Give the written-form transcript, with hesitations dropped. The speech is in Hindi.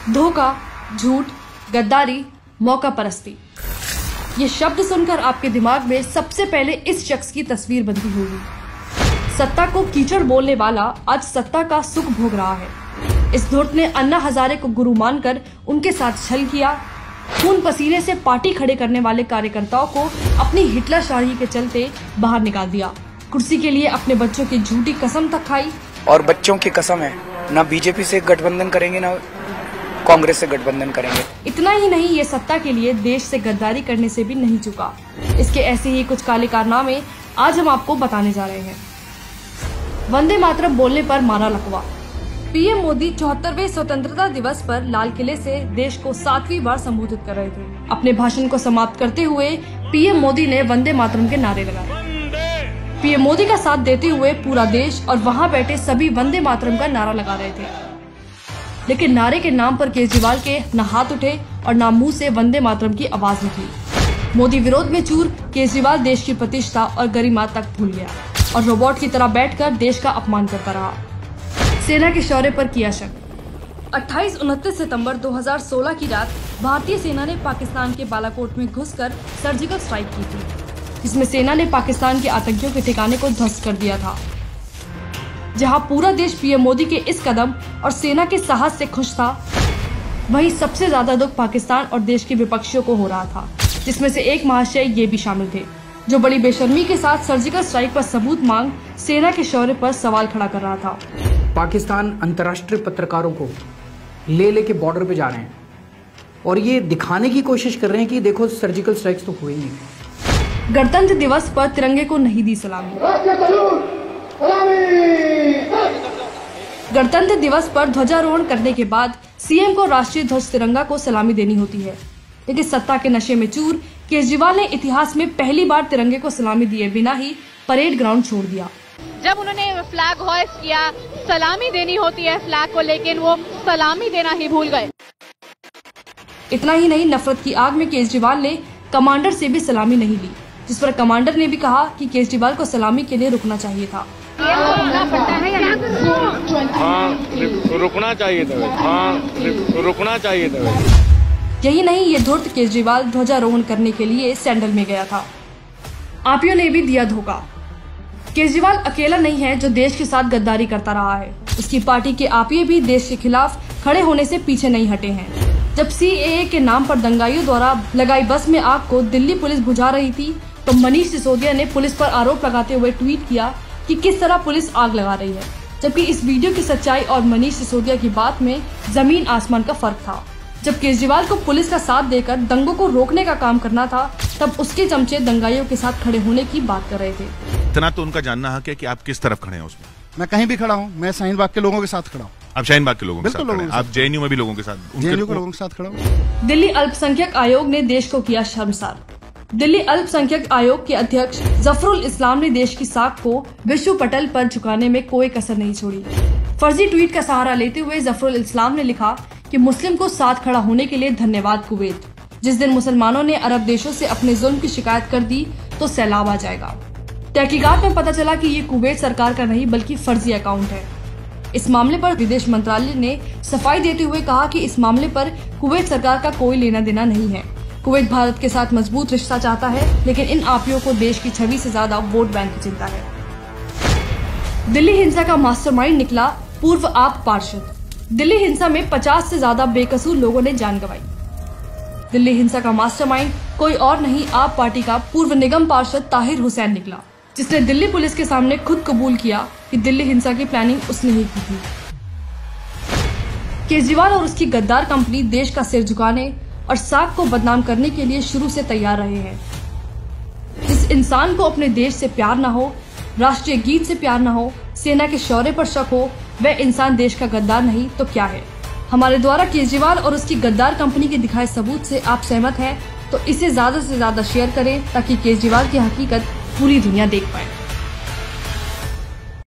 धोखा, झूठ, गद्दारी, मौका परस्ती। ये शब्द सुनकर आपके दिमाग में सबसे पहले इस शख्स की तस्वीर बनती होगी। सत्ता को कीचड़ बोलने वाला आज सत्ता का सुख भोग रहा है। इस धूर्त ने अन्ना हजारे को गुरु मानकर उनके साथ छल किया। खून पसीने से पार्टी खड़े करने वाले कार्यकर्ताओं को अपनी हिटलरशाही के चलते बाहर निकाल दिया। कुर्सी के लिए अपने बच्चों की झूठी कसम तक खाई। और बच्चों की कसम है, ना बीजेपी से गठबंधन करेंगे ना कांग्रेस से गठबंधन करेंगे। इतना ही नहीं, ये सत्ता के लिए देश से गद्दारी करने से भी नहीं चुका। इसके ऐसे ही कुछ काले कारनामे आज हम आपको बताने जा रहे हैं। वंदे मातरम बोलने पर मारा लकवा। पीएम मोदी 74वें स्वतंत्रता दिवस पर लाल किले से देश को 7वीं बार संबोधित कर रहे थे। अपने भाषण को समाप्त करते हुए पीएम मोदी ने वंदे मातरम के नारे लगाए। पीएम मोदी का साथ देते हुए पूरा देश और वहां बैठे सभी वंदे मातरम का नारा लगा रहे थे। लेकिन नारे के नाम पर केजरीवाल के न हाथ उठे और न मुंह से वंदे मातरम की आवाज निकली। मोदी विरोध में चूर, केजरीवाल देश की प्रतिष्ठा और गरिमा तक भूल गया और रोबोट की तरह बैठकर देश का अपमान करता रहा। सेना के शौर्य पर किया शक। 28-29 सितंबर 2016 की रात भारतीय सेना ने पाकिस्तान के बालाकोट में घुसकर सर्जिकल स्ट्राइक की थी, जिसमें सेना ने पाकिस्तान के आतंकियों के ठिकाने को ध्वस्त कर दिया था। जहां पूरा देश पीएम मोदी के इस कदम और सेना के साहस से खुश था, वहीं सबसे ज्यादा दुख पाकिस्तान और देश के विपक्षियों को हो रहा था, जिसमें से एक महाशय ये भी शामिल थे, जो बड़ी बेशर्मी के साथ सर्जिकल स्ट्राइक पर सबूत मांग सेना के शौर्य पर सवाल खड़ा कर रहा था। पाकिस्तान अंतर्राष्ट्रीय पत्रकारों को लेके बॉर्डर पे जा रहे हैं और ये दिखाने की कोशिश कर रहे हैं कि देखो सर्जिकल स्ट्राइक्स तो हुए नहीं। गणतंत्र दिवस पर तिरंगे को नहीं दी सलामी। गणतंत्र दिवस पर ध्वजारोहण करने के बाद सीएम को राष्ट्रीय ध्वज तिरंगा को सलामी देनी होती है, लेकिन सत्ता के नशे में चूर केजरीवाल ने इतिहास में पहली बार तिरंगे को सलामी दिए बिना ही परेड ग्राउंड छोड़ दिया। जब उन्होंने फ्लैग होइस्ट किया, सलामी देनी होती है फ्लैग को, लेकिन वो सलामी देना ही भूल गए। इतना ही नहीं, नफरत की आग में केजरीवाल ने कमांडर से भी सलामी नहीं ली, जिस पर कमांडर ने भी कहा कि केजरीवाल को सलामी के लिए रुकना चाहिए था। रुकना चाहिए था, रुकना चाहिए था। यही नहीं, ये धूर्त केजरीवाल ध्वजारोहण करने के लिए सैंडल में गया था। आपियों ने भी दिया धोखा। केजरीवाल अकेला नहीं है जो देश के साथ गद्दारी करता रहा है। उसकी पार्टी के आपिये भी देश के खिलाफ खड़े होने से पीछे नहीं हटे हैं। जब सीएए के नाम पर दंगाइयों द्वारा लगाई बस में आग को दिल्ली पुलिस बुझा रही थी, तो मनीष सिसोदिया ने पुलिस पर आरोप लगाते हुए ट्वीट किया कि किस तरह पुलिस आग लगा रही है, जबकि इस वीडियो की सच्चाई और मनीष सिसोदिया की बात में जमीन आसमान का फर्क था। जब केजरीवाल को पुलिस का साथ देकर दंगों को रोकने का काम करना था, तब उसके चमचे दंगाइयों के साथ खड़े होने की बात कर रहे थे। इतना तो उनका जानना है कि आप किस तरफ खड़े हैं उसमें। मैं कहीं भी खड़ा हूँ, मैं शाहीन बाग के लोगों के साथ खड़ा हूँ। आप शाहीन बाग के लोगों के साथ खड़े हैं, आप जेएनयू में भी लोगों के साथ, जेएनयू के लोगों के साथ खड़ा हूँ। दिल्ली अल्पसंख्यक आयोग ने देश को किया शर्मसार। दिल्ली अल्पसंख्यक आयोग के अध्यक्ष जफरुल इस्लाम ने देश की साख को विश्व पटल पर झुकाने में कोई कसर नहीं छोड़ी। फर्जी ट्वीट का सहारा लेते हुए जफरुल इस्लाम ने लिखा कि मुस्लिम को साथ खड़ा होने के लिए धन्यवाद कुवैत। जिस दिन मुसलमानों ने अरब देशों से अपने जुल्म की शिकायत कर दी, तो सैलाब आ जाएगा। तहकीकात में पता चला कि ये कुवैत सरकार का नहीं बल्कि फर्जी अकाउंट है। इस मामले पर विदेश मंत्रालय ने सफाई देते हुए कहा कि इस मामले पर कुवैत सरकार का कोई लेना देना नहीं है। कुवैत भारत के साथ मजबूत रिश्ता चाहता है, लेकिन इन आपियों को देश की छवि से ज्यादा वोट बैंक की चिंता है। दिल्ली हिंसा का मास्टरमाइंड निकला पूर्व आप पार्षद। दिल्ली हिंसा में 50 से ज्यादा बेकसूर लोगों ने जान गंवाई। दिल्ली हिंसा का मास्टरमाइंड कोई और नहीं, आप पार्टी का पूर्व निगम पार्षद ताहिर हुसैन निकला, जिसने दिल्ली पुलिस के सामने खुद कबूल किया कि दिल्ली हिंसा की प्लानिंग उसने ही की थी। केजरीवाल और उसकी गद्दार कंपनी देश का सिर झुकाने और साख को बदनाम करने के लिए शुरू से तैयार रहे हैं। जिस इंसान को अपने देश से प्यार न हो, राष्ट्रीय गीत से प्यार न हो, सेना के शौर्य पर शक हो, वह इंसान देश का गद्दार नहीं तो क्या है। हमारे द्वारा केजरीवाल और उसकी गद्दार कंपनी के दिखाए सबूत से आप सहमत हैं तो इसे ज्यादा से ज्यादा शेयर करें, ताकि केजरीवाल की हकीकत पूरी दुनिया देख पाए।